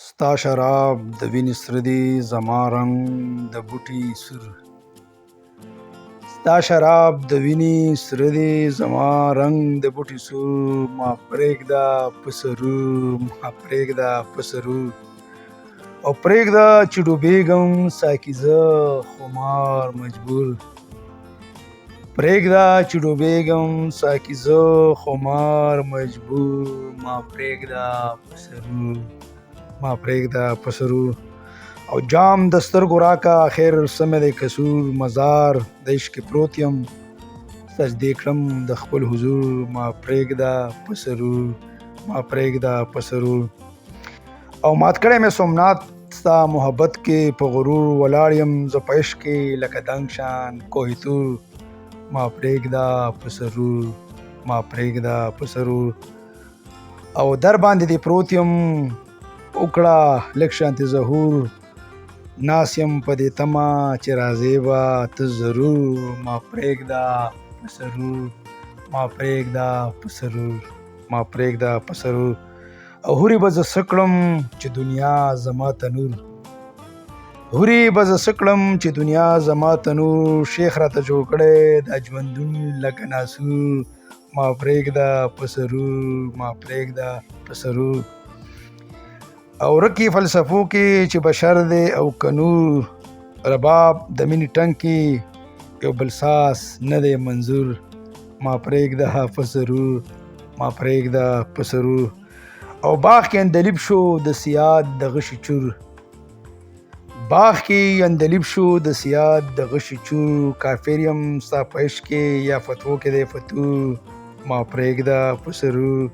ستا شراب د وینې سره دي زما رنګ د بوټي سور. ستا شراب د وینې سره دي زما رنګ د بوټي سور. ما پرېږده په سرور، ما پرېږده په سرور او پرېږده چې ډوبېږم ساقي زه خمار مجبور. پرېږده چې ډوبېږم ساقي زه خمار مجبور. ما پرېږده په سرور، ما پرېږده په سرور او جام د سترګو راکه خیر څه مې دی کسور. مزار د عشق پروت یم سجدې کړم د خپل حضور. ما پرېږده په سرور، ما پرېږده په سرور او مات کړی مې سومنات ستا محبت کې په غرور. ولاړ یم زه په عشق کې لکه دنګ شان کوه طور. ما پرېږده په سرور، ما پرېږده په سرور او در باندې دې پروت یم وکړه لږ شانتې ظهور. ناست یم په دې تمه چې راځې به ته ضرور. ما پرېږده په سرور، ما پرېږده په سرور، ما پرېږده په سرور او هورې به زه څه کړم چې دنیا زما تنور. هورې به زه څه کړم چې دنیا زما تنور. شیخ راته جوړ کړی دا ژوندون لکه ناسور. ما پرېږده په سرور، ما پرېږده په سرور او رکی فلسفو کې چې بشر دی او که نور. رباب د مینې ټنګ کې یو بل ساز نه دی منظور. ما پرېږده په سرور، ما پرېږده په سرور او باغ کې اندلیب شو د سیاد د غشي چور. باغ کې اندلیب شو د سیاد د غشي چور. کافر یم ستا په عشق کې یا فتوو کې دی فتور. ما پرېږده په سرور،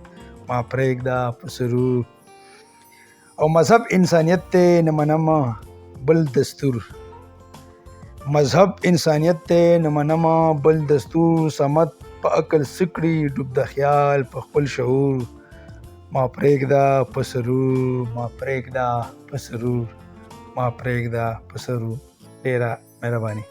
ما پرېږده په سرور او مذهب انسانیت ته نه منم بل دستور. مذهب انسانیت ته نه منم بل دستور. صمد په عقل سکړي ډوب د خیال په خپل شعور. ما پرېږده په سرور، ما پرېږده په سرور، ما پرېږده په سرور. ډېره مهرباني.